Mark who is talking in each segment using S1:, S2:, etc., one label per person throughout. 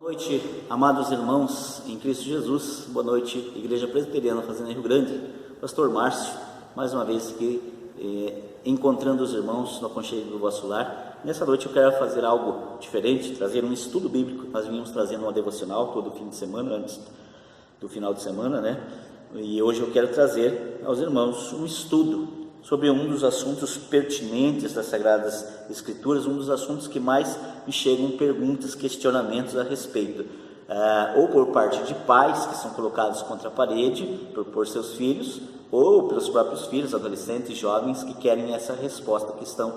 S1: Boa noite, amados irmãos em Cristo Jesus. Boa noite, Igreja Presbiteriana Fazenda Rio Grande. Pastor Márcio, mais uma vez aqui, encontrando os irmãos no aconchego do vosso lar. Nessa noite eu quero fazer algo diferente, trazer um estudo bíblico. Nós vínhamos trazendo uma devocional todo fim de semana, antes do final de semana, né? E hoje eu quero trazer aos irmãos um estudo sobre um dos assuntos pertinentes das Sagradas Escrituras, um dos assuntos que mais me chegam perguntas, questionamentos a respeito, ou por parte de pais que são colocados contra a parede por seus filhos, ou pelos próprios filhos, adolescentes, jovens que querem essa resposta, que estão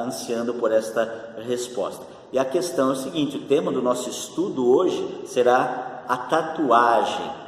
S1: ansiando por esta resposta. E a questão é o seguinte: o tema do nosso estudo hoje será a tatuagem.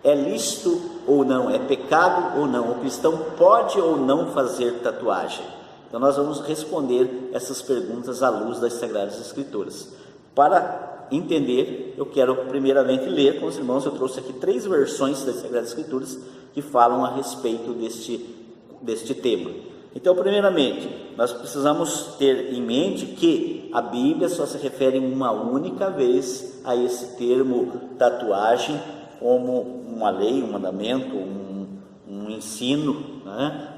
S1: É lícito ou não? É pecado ou não? O cristão pode ou não fazer tatuagem? Então nós vamos responder essas perguntas à luz das Sagradas Escrituras. Para entender, eu quero primeiramente ler com os irmãos. Eu trouxe aqui 3 versões das Sagradas Escrituras que falam a respeito deste tema. Então, primeiramente, nós precisamos ter em mente que a Bíblia só se refere uma única vez a esse termo tatuagem, como uma lei, um mandamento, um ensino, né,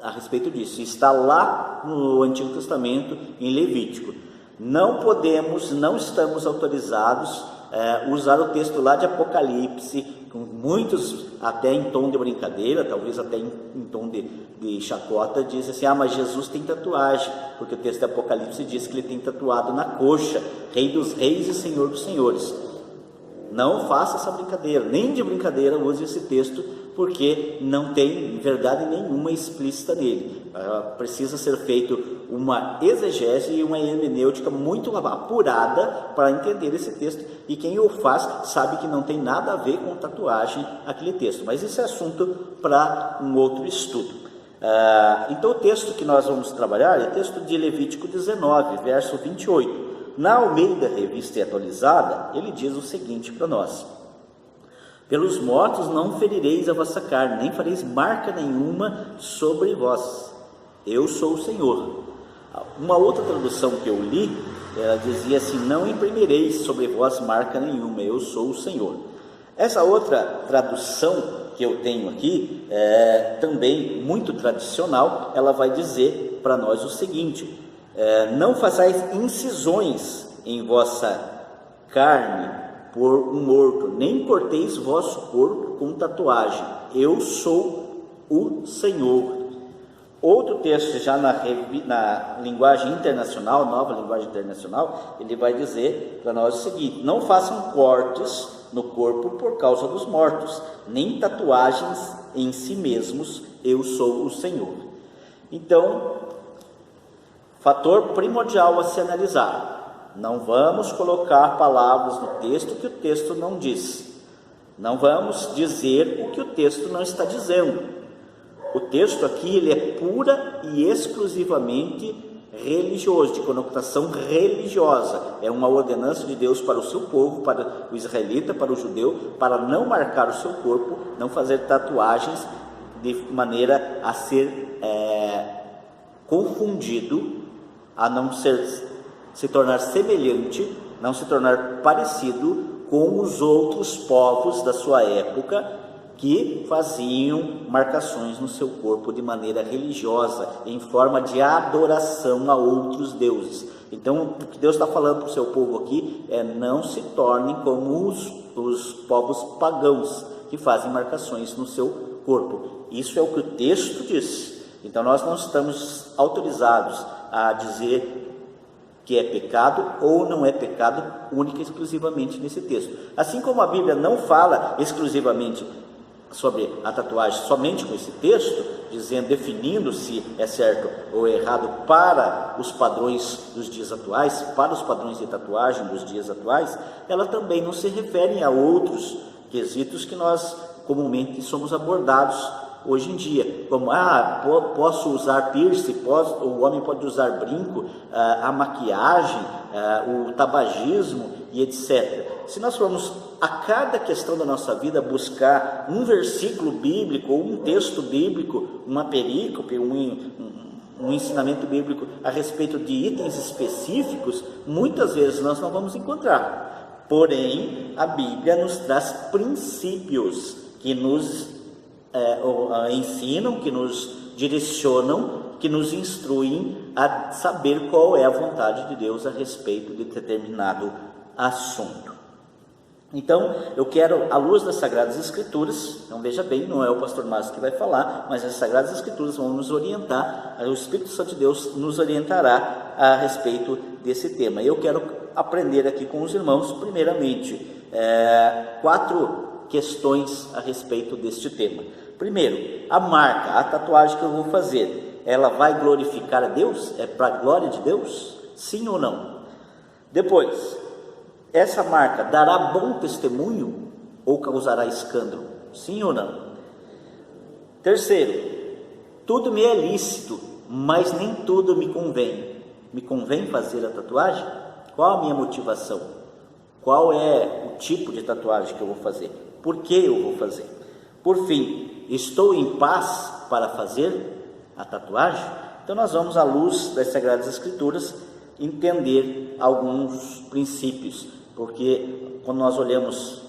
S1: a respeito disso. Está lá no Antigo Testamento, em Levítico. Não estamos autorizados a usar o texto lá de Apocalipse, com muitos até em tom de brincadeira, talvez até em tom de chacota, diz assim: mas Jesus tem tatuagem, porque o texto de Apocalipse diz que ele tem tatuado na coxa, Rei dos Reis e Senhor dos Senhores. Não faça essa brincadeira, nem de brincadeira use esse texto, porque não tem verdade nenhuma explícita nele. Precisa ser feito uma exegese e uma hermenêutica muito apurada para entender esse texto, e quem o faz sabe que não tem nada a ver com tatuagem aquele texto, mas isso é assunto para um outro estudo. Então o texto que nós vamos trabalhar é o texto de Levítico 19, verso 28. Na Almeida Revista e Atualizada, ele diz o seguinte para nós: pelos mortos não ferireis a vossa carne, nem fareis marca nenhuma sobre vós. Eu sou o Senhor. Uma outra tradução que eu li, ela dizia assim: não imprimireis sobre vós marca nenhuma, eu sou o Senhor. Essa outra tradução que eu tenho aqui, também muito tradicional, ela vai dizer para nós o seguinte: não façais incisões em vossa carne por um morto, nem corteis vosso corpo com tatuagem. Eu sou o Senhor. Outro texto, já na linguagem internacional, nova linguagem internacional, ele vai dizer para nós o seguinte: não façam cortes no corpo por causa dos mortos, nem tatuagens em si mesmos. Eu sou o Senhor. Então, fator primordial a se analisar: não vamos colocar palavras no texto que o texto não diz, não vamos dizer o que o texto não está dizendo. O texto aqui ele é pura e exclusivamente religioso, de conotação religiosa. É uma ordenança de Deus para o seu povo, para o israelita, para o judeu, para não marcar o seu corpo, não fazer tatuagens de maneira a ser confundido, a não se tornar semelhante, não se tornar parecido com os outros povos da sua época, que faziam marcações no seu corpo de maneira religiosa, em forma de adoração a outros deuses. Então, o que Deus está falando para o seu povo aqui é: não se tornem como os povos pagãos, que fazem marcações no seu corpo. Isso é o que o texto diz. Então nós não estamos autorizados a dizer que é pecado ou não é pecado única e exclusivamente nesse texto. Assim como a Bíblia não fala exclusivamente sobre a tatuagem somente com esse texto, definindo se é certo ou errado para os padrões dos dias atuais, para os padrões de tatuagem dos dias atuais, ela também não se refere a outros quesitos que nós comumente somos abordados hoje em dia, como posso usar piercing, o homem pode usar brinco, a maquiagem, o tabagismo e etc. Se nós formos a cada questão da nossa vida buscar um versículo bíblico ou um texto bíblico, uma perícope, um ensinamento bíblico a respeito de itens específicos, muitas vezes nós não vamos encontrar. Porém, a Bíblia nos traz princípios que nos ensinam, que nos direcionam, que nos instruem a saber qual é a vontade de Deus a respeito de determinado assunto. Então, eu quero, à luz das Sagradas Escrituras, então veja bem, não é o pastor Márcio que vai falar, mas as Sagradas Escrituras vão nos orientar, o Espírito Santo de Deus nos orientará a respeito desse tema. Eu quero aprender aqui com os irmãos, primeiramente, 4 questões a respeito deste tema. Primeiro, a marca, a tatuagem que eu vou fazer, ela vai glorificar a Deus? É para a glória de Deus? Sim ou não? Depois, essa marca dará bom testemunho ou causará escândalo? Sim ou não? Terceiro, tudo me é lícito, mas nem tudo me convém. Me convém fazer a tatuagem? Qual a minha motivação? Qual é o tipo de tatuagem que eu vou fazer? Por que eu vou fazer? Por fim, estou em paz para fazer a tatuagem? Então nós vamos, à luz das Sagradas Escrituras, entender alguns princípios, porque quando nós olhamos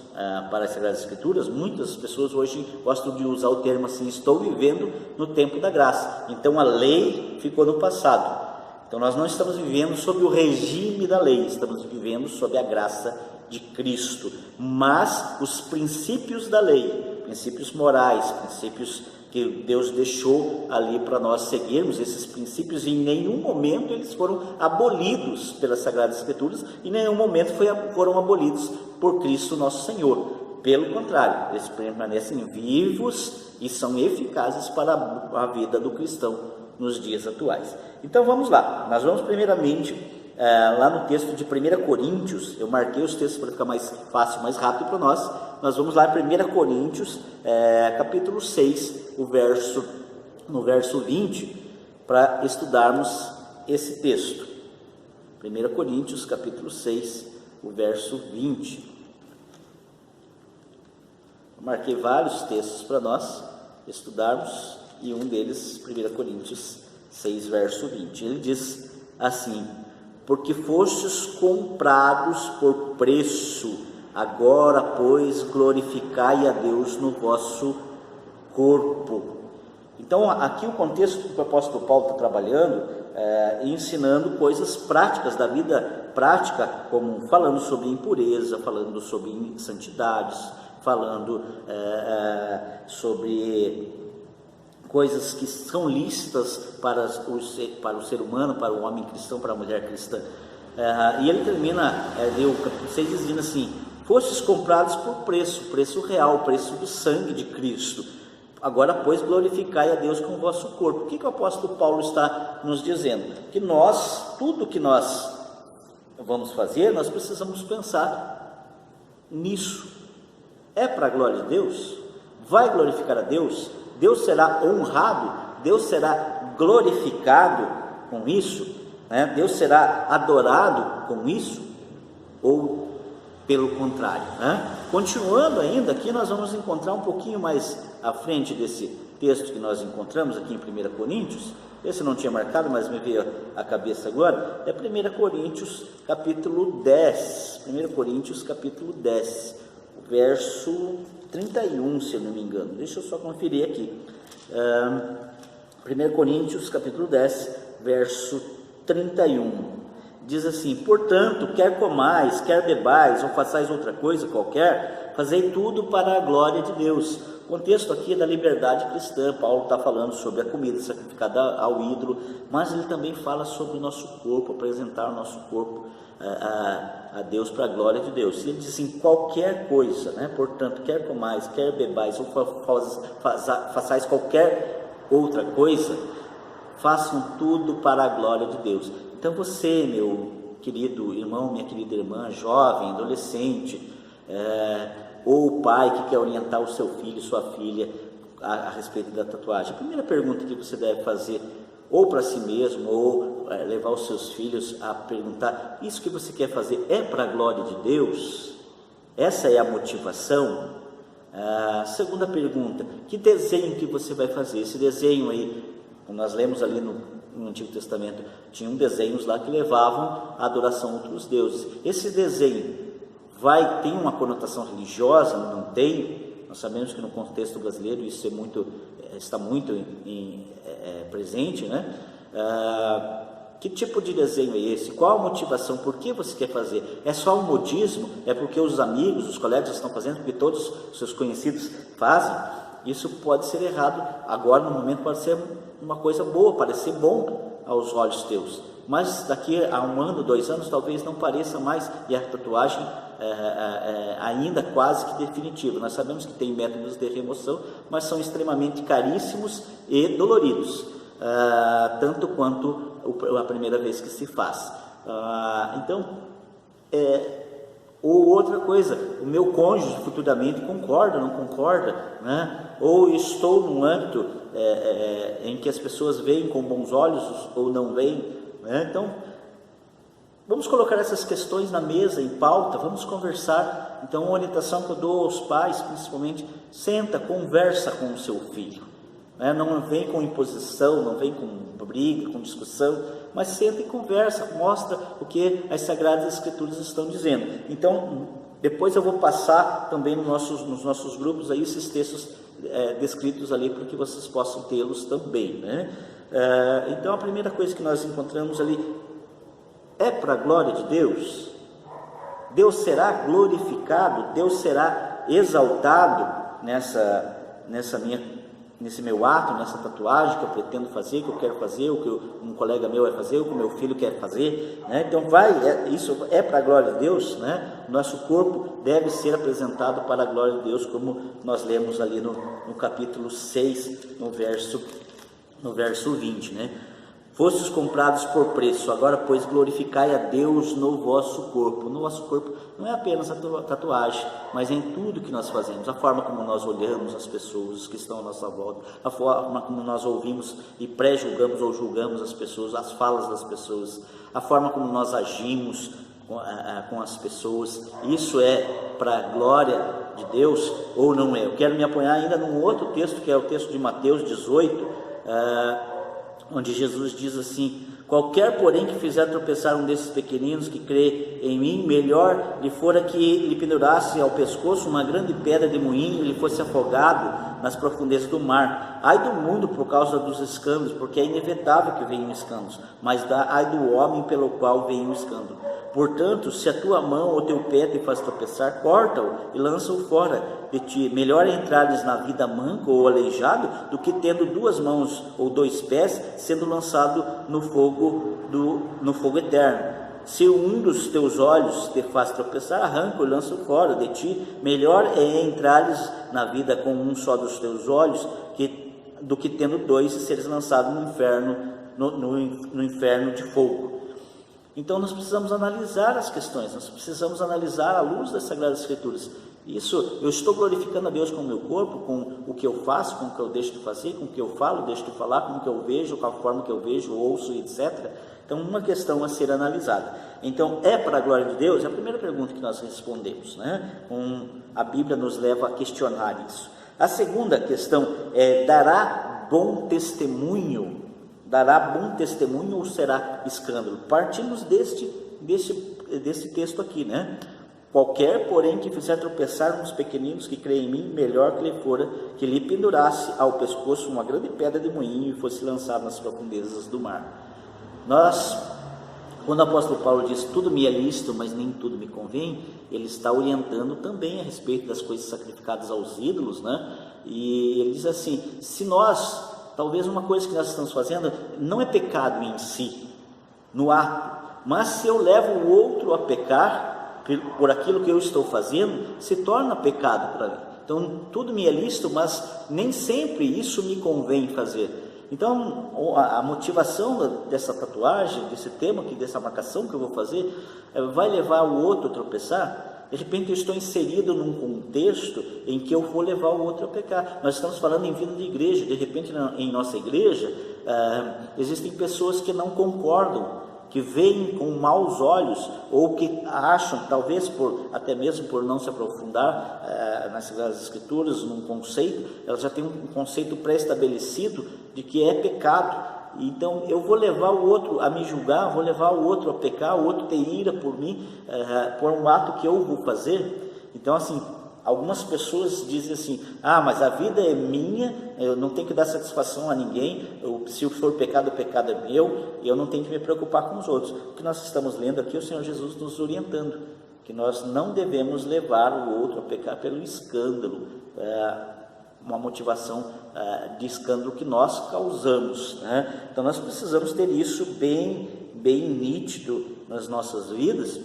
S1: para as Sagradas Escrituras, muitas pessoas hoje gostam de usar o termo assim: estou vivendo no tempo da graça. Então a lei ficou no passado. Então nós não estamos vivendo sob o regime da lei, estamos vivendo sob a graça de Cristo. Mas os princípios da lei, princípios morais, princípios que Deus deixou ali para nós seguirmos, esses princípios, em nenhum momento eles foram abolidos pelas Sagradas Escrituras, em nenhum momento foram abolidos por Cristo nosso Senhor. Pelo contrário, eles permanecem vivos e são eficazes para a vida do cristão nos dias atuais. Então vamos lá, nós vamos primeiramente lá no texto de 1 Coríntios, eu marquei os textos para ficar mais fácil, mais rápido para nós. Nós vamos lá em 1 Coríntios, capítulo 6, no verso 20, para estudarmos esse texto. 1 Coríntios, capítulo 6, o verso 20. Eu marquei vários textos para nós estudarmos, e um deles, 1 Coríntios 6, verso 20. Ele diz assim: porque fostes comprados por preço, agora, pois, glorificai a Deus no vosso corpo. Então, aqui o contexto que o apóstolo Paulo está trabalhando, ensinando coisas práticas da vida prática, como falando sobre impureza, falando sobre santidades, falando sobre coisas que são lícitas para o ser humano, para o homem cristão, para a mulher cristã. E ele termina, o capítulo 6 dizendo assim: fostes comprados por preço real, preço do sangue de Cristo. Agora, pois, glorificai a Deus com o vosso corpo. O que o apóstolo Paulo está nos dizendo? Que tudo que nós vamos fazer, nós precisamos pensar nisso. É para a glória de Deus? Vai glorificar a Deus? Deus será honrado? Deus será glorificado com isso? Deus será adorado com isso? Ou pelo contrário? Continuando ainda, aqui nós vamos encontrar um pouquinho mais à frente desse texto que nós encontramos aqui em 1 Coríntios. Esse eu não tinha marcado, mas me veio à cabeça agora. É 1 Coríntios capítulo 10. 1 Coríntios capítulo 10, verso 31, se eu não me engano. Deixa eu só conferir aqui. 1 Coríntios capítulo 10, verso 31. Diz assim: portanto, quer comais, quer bebais, ou façais outra coisa qualquer, fazei tudo para a glória de Deus. O contexto aqui é da liberdade cristã. Paulo está falando sobre a comida sacrificada ao ídolo, mas ele também fala sobre o nosso corpo, apresentar o nosso corpo a Deus para a glória de Deus. Ele diz assim: qualquer coisa, portanto, quer comais, quer bebais, ou façais qualquer outra coisa, façam tudo para a glória de Deus. Então você, meu querido irmão, minha querida irmã, jovem, adolescente, ou pai que quer orientar o seu filho, sua filha a respeito da tatuagem, a primeira pergunta que você deve fazer, ou para si mesmo, ou levar os seus filhos a perguntar: isso que você quer fazer é para a glória de Deus? Essa é a motivação? Segunda pergunta: que desenho que você vai fazer? Esse desenho aí, nós lemos ali no Antigo Testamento, tinham desenhos lá que levavam a adoração a outros deuses. Esse desenho tem uma conotação religiosa? Não tem? Nós sabemos que no contexto brasileiro isso está muito presente, né? Que tipo de desenho é esse? Qual a motivação? Por que você quer fazer? É só um modismo? É porque os amigos, os colegas estão fazendo? Porque todos os seus conhecidos fazem? Isso pode ser errado. Agora, no momento, pode ser uma coisa boa, parecer bom aos olhos teus. Mas daqui a 1 ano, 2 anos, talvez não pareça mais. E a tatuagem ainda quase que definitiva. Nós sabemos que tem métodos de remoção, mas são extremamente caríssimos e doloridos, tanto quanto a primeira vez que se faz. Ou outra coisa, o meu cônjuge futuramente concorda, não concorda, né? Ou estou num âmbito em que as pessoas veem com bons olhos ou não veem, né? Então, vamos colocar essas questões na mesa, em pauta, vamos conversar. Então, a orientação que eu dou aos pais, principalmente, senta, conversa com o seu filho, né? Não vem com imposição, não vem com briga, com discussão, mas senta e conversa, mostra o que as Sagradas Escrituras estão dizendo. Então, depois eu vou passar também nos nossos grupos aí esses textos descritos ali, para que vocês possam tê-los também, né? Então, a primeira coisa que nós encontramos ali é para a glória de Deus. Deus será glorificado, Deus será exaltado nesse meu ato, nessa tatuagem que eu pretendo fazer, que eu quero fazer, o que um colega meu vai fazer, o que o meu filho quer fazer, né? Então isso é para a glória de Deus, né? Nosso corpo deve ser apresentado para a glória de Deus, como nós lemos ali no capítulo 6, no verso 20, né? Fostes comprados por preço, agora pois glorificai a Deus no vosso corpo. No vosso corpo não é apenas a tatuagem, mas em tudo que nós fazemos, a forma como nós olhamos as pessoas que estão à nossa volta, a forma como nós ouvimos e pré-julgamos ou julgamos as pessoas, as falas das pessoas, a forma como nós agimos com as pessoas. Isso é para a glória de Deus ou não é? Eu quero me apoiar ainda num outro texto, que é o texto de Mateus 18, onde Jesus diz assim: qualquer, porém, que fizer tropeçar um desses pequeninos que crê em mim, melhor lhe fora que lhe pendurasse ao pescoço uma grande pedra de moinho e ele fosse afogado nas profundezas do mar. Ai do mundo por causa dos escândalos, porque é inevitável que venham escândalos, mas ai do homem pelo qual vem o escândalo. Portanto, se a tua mão ou teu pé te faz tropeçar, corta-o e lança-o fora de ti. Melhor entrares na vida manco ou aleijado, do que tendo 2 mãos ou 2 pés, sendo lançado no fogo eterno. Se um dos teus olhos te faz tropeçar, arranca-o e lança-o fora de ti. Melhor é entrares na vida com um só dos teus olhos, do que tendo 2 e seres lançado no inferno de fogo. Então nós precisamos analisar as questões, nós precisamos analisar à luz das Sagradas Escrituras. Isso, eu estou glorificando a Deus com o meu corpo, com o que eu faço, com o que eu deixo de fazer, com o que eu falo, deixo de falar, com o que eu vejo, com a forma que eu vejo, ouço, etc. Então, uma questão a ser analisada. Então, é para a glória de Deus? É a primeira pergunta que nós respondemos, né? A Bíblia nos leva a questionar isso. A segunda questão é: dará bom testemunho? Dará bom testemunho ou será escândalo? Partimos desse texto aqui, né? Qualquer, porém, que fizer tropeçar uns pequeninos que creem em mim, melhor que lhe fora que lhe pendurasse ao pescoço uma grande pedra de moinho e fosse lançado nas profundezas do mar. Quando o apóstolo Paulo diz: tudo me é lícito, mas nem tudo me convém, ele está orientando também a respeito das coisas sacrificadas aos ídolos, né? E ele diz assim: se nós, talvez uma coisa que nós estamos fazendo não é pecado em si, no ato, mas se eu levo o outro a pecar por aquilo que eu estou fazendo, se torna pecado para mim. Então, tudo me é lícito, mas nem sempre isso me convém fazer. Então, a motivação dessa tatuagem, desse tema aqui, dessa marcação que eu vou fazer, vai levar o outro a tropeçar? De repente eu estou inserido num contexto em que eu vou levar o outro a pecar. Nós estamos falando em vida de igreja. De repente, em nossa igreja, existem pessoas que não concordam, que veem com maus olhos, ou que acham, talvez até mesmo por não se aprofundar nas Sagradas Escrituras, num conceito, elas já têm um conceito pré-estabelecido de que é pecado Então eu vou levar o outro a me julgar, vou levar o outro a pecar, o outro ter ira por mim, por um ato que eu vou fazer. Então assim, algumas pessoas dizem assim, mas a vida é minha, eu não tenho que dar satisfação a ninguém, se for pecado, o pecado é meu, eu não tenho que me preocupar com os outros. O que nós estamos lendo aqui, o Senhor Jesus nos orientando, que nós não devemos levar o outro a pecar pelo escândalo, uma motivação de escândalo que nós causamos, né? Então nós precisamos ter isso bem nítido nas nossas vidas.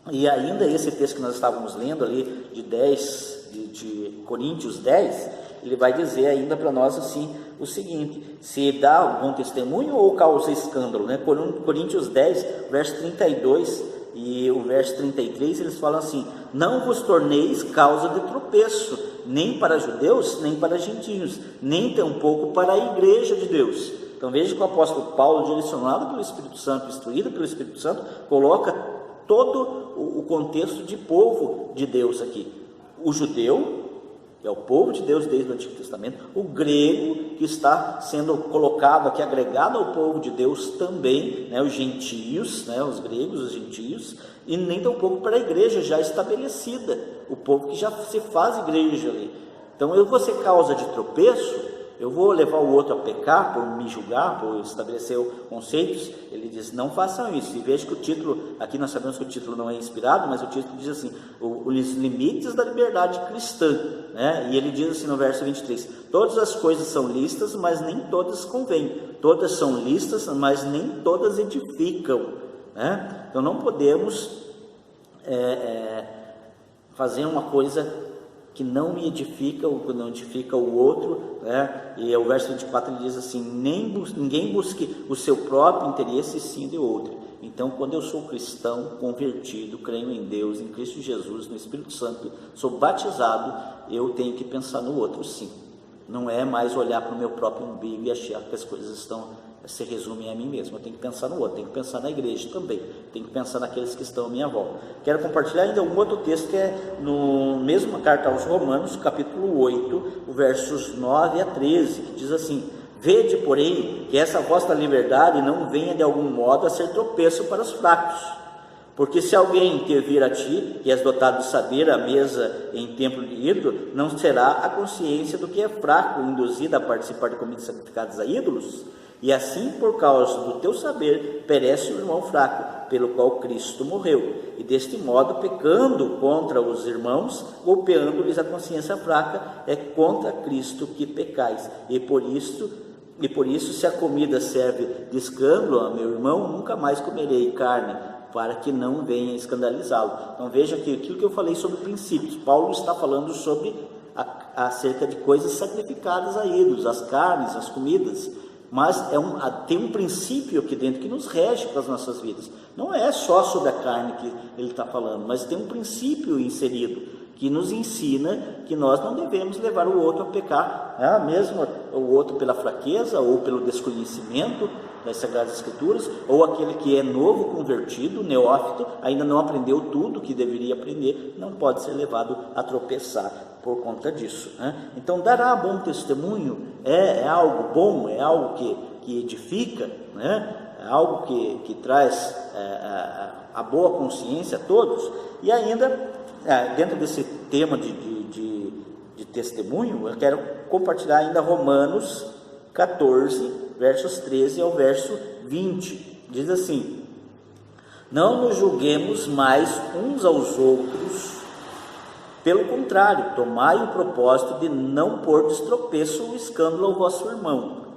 S1: E ainda esse texto que nós estávamos lendo ali de Coríntios 10, ele vai dizer ainda para nós assim o seguinte: se dá bom testemunho ou causa escândalo, né? Coríntios 10, verso 32 e o verso 33, eles falam assim: não vos torneis causa de tropeço, nem para judeus, nem para gentios, nem tampouco para a igreja de Deus. Então veja que o apóstolo Paulo, direcionado pelo Espírito Santo, instruído pelo Espírito Santo, coloca todo o contexto de povo de Deus aqui. O judeu, que é o povo de Deus desde o Antigo Testamento, o grego, que está sendo colocado aqui, agregado ao povo de Deus também, né, os gentios, né, os gregos, os gentios, e nem tampouco para a igreja já estabelecida, o povo que já se faz igreja ali. Então eu vou ser causa de tropeço, eu vou levar o outro a pecar por me julgar, por estabelecer conceitos. Ele diz, não façam isso. E veja que o título, aqui nós sabemos que o título não é inspirado, mas o título diz assim, os limites da liberdade cristã, né? E ele diz assim no verso 23, todas as coisas são lícitas, mas nem todas convêm, todas são lícitas, mas nem todas edificam, né? Então não podemos fazer uma coisa que não me edifica, ou que não edifica o outro, né? E o verso 24 ele diz assim, ninguém busque o seu próprio interesse, sim de outro. Então, quando eu sou cristão, convertido, creio em Deus, em Cristo Jesus, no Espírito Santo, sou batizado, eu tenho que pensar no outro, sim. Não é mais olhar para o meu próprio umbigo e achar que as coisas se resumem a mim mesmo. Eu tenho que pensar no outro, tenho que pensar na igreja também, tenho que pensar naqueles que estão à minha volta. Quero compartilhar ainda um outro texto que é no mesma carta aos Romanos, capítulo 8, versos 9 a 13, que diz assim, vede, porém, que essa vossa liberdade não venha de algum modo a ser tropeço para os fracos. Porque se alguém te vir a ti, que és dotado de saber à mesa em templo de ídolo, não será a consciência do que é fraco induzida a participar de comidas sacrificadas a ídolos? E assim, por causa do teu saber, perece o irmão fraco, pelo qual Cristo morreu. E deste modo, pecando contra os irmãos, golpeando-lhes a consciência fraca, é contra Cristo que pecais. E por isso, se a comida serve de escândalo a meu irmão, nunca mais comerei carne, para que não venha escandalizá-lo. Então veja que aquilo que eu falei sobre princípios, Paulo está falando sobre acerca de coisas sacrificadas a ídolos, as carnes, as comidas. Mas tem um princípio aqui dentro que nos rege para as nossas vidas. Não é só sobre a carne que ele está falando, mas tem um princípio inserido que nos ensina que nós não devemos levar o outro a pecar, né? Mesmo o outro pela fraqueza ou pelo desconhecimento das Sagradas Escrituras, ou aquele que é novo convertido, neófito, ainda não aprendeu tudo que deveria aprender, não pode ser levado a tropeçar por conta disso, né? Então, dará bom testemunho é algo bom, é algo que edifica, né? É algo que traz a boa consciência a todos. E ainda, dentro desse tema de testemunho, eu quero compartilhar ainda Romanos 14, versos 13 ao verso 20, diz assim, não nos julguemos mais uns aos outros, pelo contrário, tomai o propósito de não pôr de tropeço ou escândalo ao vosso irmão.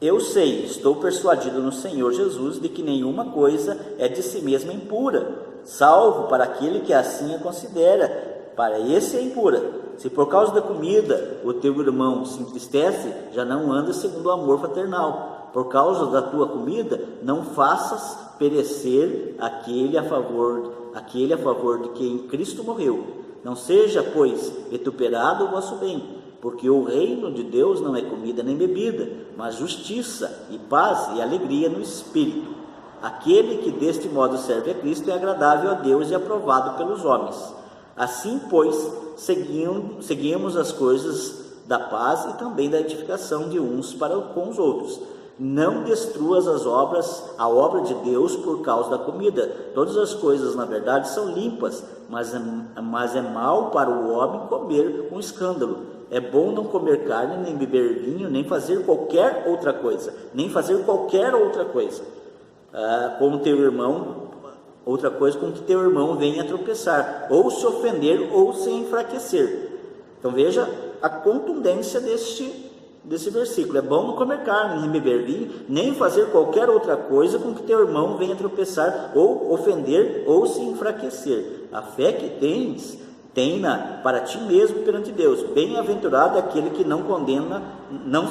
S1: Eu sei, estou persuadido no Senhor Jesus de que nenhuma coisa é de si mesma impura, salvo para aquele que assim a considera, para esse é impura. Se por causa da comida o teu irmão se entristece, já não anda segundo o amor fraternal. Por causa da tua comida, não faças perecer aquele a favor de quem Cristo morreu. Não seja, pois, vituperado o vosso bem, porque o reino de Deus não é comida nem bebida, mas justiça e paz e alegria no Espírito. Aquele que deste modo serve a Cristo é agradável a Deus e aprovado pelos homens. Assim, pois, seguimos as coisas da paz e também da edificação de uns para com os outros. Não destruas a obra de Deus por causa da comida. Todas as coisas, na verdade, são limpas, mas é mal para o homem comer com escândalo. É bom não comer carne, nem beber vinho, nem fazer qualquer outra coisa. Com teu irmão, outra coisa com que teu irmão venha a tropeçar, ou se ofender, ou se enfraquecer. Então veja a contundência desse versículo. É bom não comer carne, nem beber vinho, nem fazer qualquer outra coisa com que teu irmão venha tropeçar, ou ofender, ou se enfraquecer. A fé que tenha para ti mesmo perante Deus. Bem-aventurado é aquele que não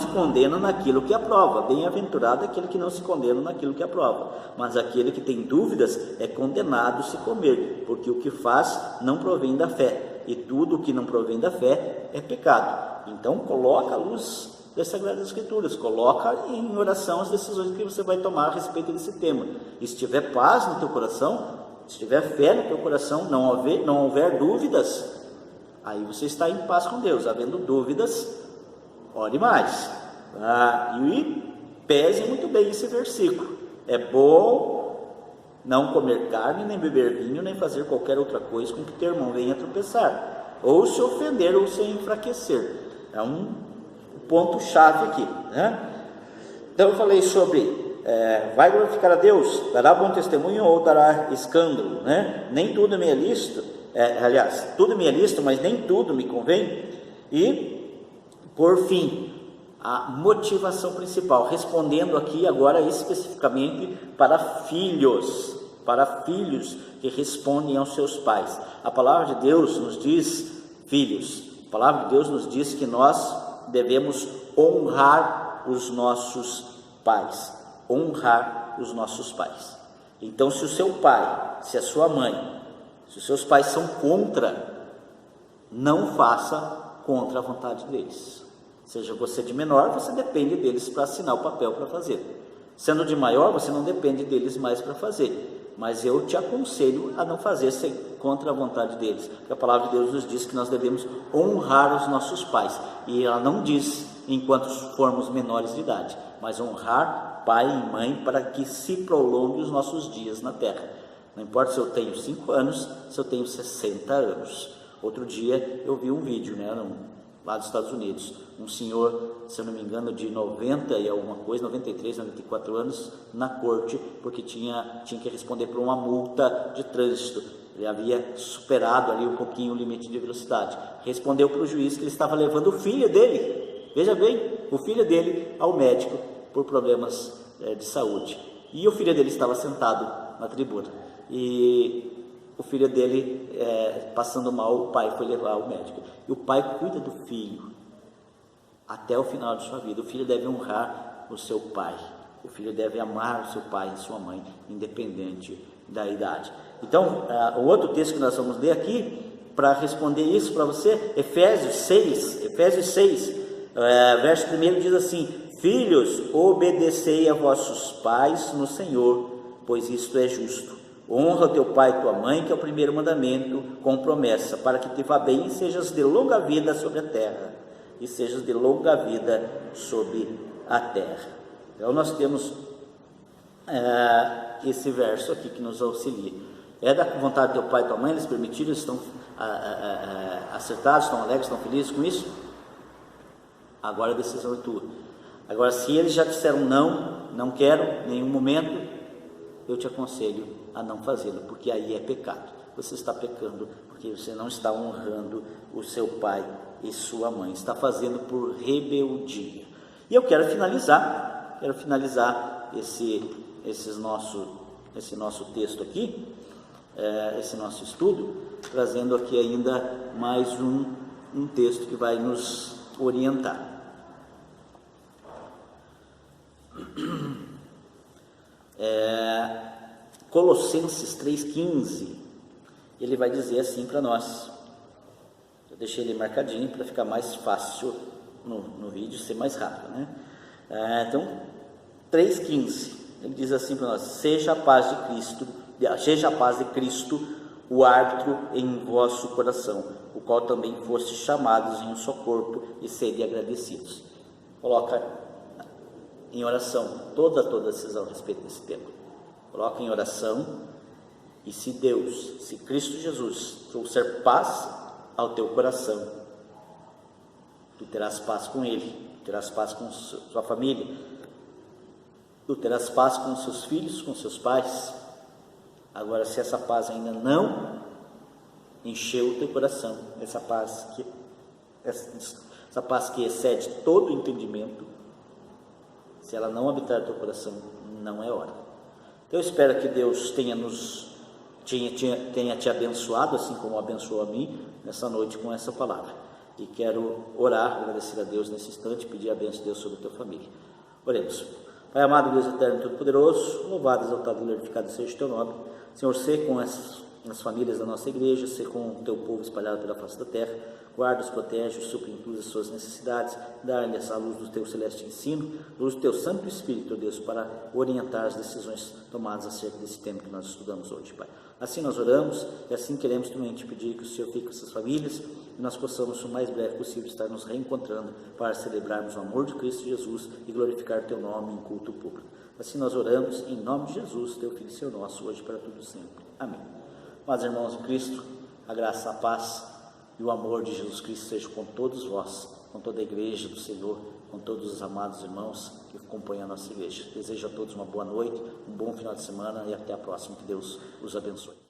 S1: se condena naquilo que aprova. Bem-aventurado é aquele que não se condena naquilo que aprova. Mas aquele que tem dúvidas é condenado se comer, porque o que faz não provém da fé, e tudo o que não provém da fé é pecado. Então coloca a luz das Sagradas Escrituras, coloca em oração as decisões que você vai tomar a respeito desse tema. E se tiver paz no teu coração, se tiver fé no teu coração, não houver dúvidas, aí você está em paz com Deus. Havendo dúvidas, ore mais. E pese muito bem esse versículo. É bom não comer carne, nem beber vinho, nem fazer qualquer outra coisa com que teu irmão venha tropeçar, ou se ofender, ou se enfraquecer. É um ponto-chave aqui, né? Então eu falei sobre vai glorificar a Deus, dará bom testemunho ou dará escândalo, né? Nem tudo me é lícito, tudo me é lícito, mas nem tudo me convém. E por fim, a motivação principal, respondendo aqui agora especificamente para filhos que respondem aos seus pais. A palavra de Deus nos diz, filhos, a palavra de Deus nos diz que nós devemos honrar os nossos pais. Então, se o seu pai, se a sua mãe, se os seus pais são contra, não faça contra a vontade deles. Seja você de menor, você depende deles para assinar o papel para fazer. Sendo de maior, você não depende deles mais para fazer. Mas eu te aconselho a não fazer contra a vontade deles. Porque a palavra de Deus nos diz que nós devemos honrar os nossos pais. E ela não diz enquanto formos menores de idade, mas honrar pai e mãe para que se prolongue os nossos dias na terra. Não importa se eu tenho 5 anos, se eu tenho 60 anos. Outro dia eu vi um vídeo, lá dos Estados Unidos, um senhor, se eu não me engano, de 90 e alguma coisa, 93, 94 anos, na corte, porque tinha que responder por uma multa de trânsito. Ele havia superado ali um pouquinho o limite de velocidade. Respondeu para o juiz que ele estava levando o filho dele, veja bem, o filho dele ao médico por problemas de saúde. E o filho dele estava sentado na tribuna. E o filho dele, passando mal, o pai foi levar ao médico. E o pai cuida do filho até o final de sua vida. O filho deve honrar o seu pai. O filho deve amar o seu pai e sua mãe, independente da idade. Então, o outro texto que nós vamos ler aqui, para responder isso para você, Efésios 6, verso 1 diz assim: filhos, obedecei a vossos pais no Senhor, pois isto é justo. Honra teu pai e tua mãe, que é o primeiro mandamento, com promessa, para que te vá bem e sejas de longa vida sobre a terra. Então nós temos esse verso aqui que nos auxilia. É da vontade do teu pai e tua mãe, eles permitiram, estão acertados, estão alegres, estão felizes com isso? Agora a decisão é tua. Agora, se eles já disseram não quero, em nenhum momento, eu te aconselho a não fazê-lo, porque aí é pecado. Você está pecando porque você não está honrando o seu pai e sua mãe, está fazendo por rebeldia. E eu quero finalizar esse nosso texto aqui, esse nosso estudo, trazendo aqui ainda mais um texto que vai nos orientar. Colossenses 3,15, ele vai dizer assim para nós. Eu deixei ele marcadinho para ficar mais fácil no vídeo, ser mais rápido, né? Então, 3,15, ele diz assim para nós: seja a paz de Cristo o árbitro em vosso coração, o qual também fostes chamados em um só corpo, e sede agradecidos. Coloca em oração toda decisão a respeito desse tema. Coloca em oração, e se Deus, se Cristo Jesus trouxer paz ao teu coração, tu terás paz com Ele, terás paz com sua família, tu terás paz com seus filhos, com seus pais. Agora, se essa paz ainda não encheu o teu coração, essa paz que excede todo o entendimento, se ela não habitar no teu coração, não é hora. Então eu espero que Deus tenha te abençoado, assim como abençoou a mim nessa noite com essa palavra. E quero orar, agradecer a Deus nesse instante, pedir a bênção de Deus sobre a tua família. Oremos. Pai amado, Deus eterno e todo-poderoso, louvado, exaltado e glorificado seja o teu nome. Senhor, ser com as famílias da nossa igreja, ser com o teu povo espalhado pela face da terra, guarda-os, protege-os, supre em todas as suas necessidades, dá-lhes a luz do teu celeste ensino, luz do teu Santo Espírito, Deus, para orientar as decisões tomadas acerca desse tema que nós estudamos hoje, Pai. Assim nós oramos e assim queremos também te pedir que o Senhor fique com essas famílias e nós possamos, o mais breve possível, estar nos reencontrando para celebrarmos o amor de Cristo Jesus e glorificar teu nome em culto público. Assim nós oramos em nome de Jesus, teu Filho e Senhor nosso, hoje e para tudo sempre. Amém. Mas, irmãos em Cristo, a graça, a paz e o amor de Jesus Cristo seja com todos vós, com toda a igreja do Senhor, com todos os amados irmãos que acompanham a nossa igreja. Desejo a todos uma boa noite, um bom final de semana e até a próxima. Que Deus os abençoe.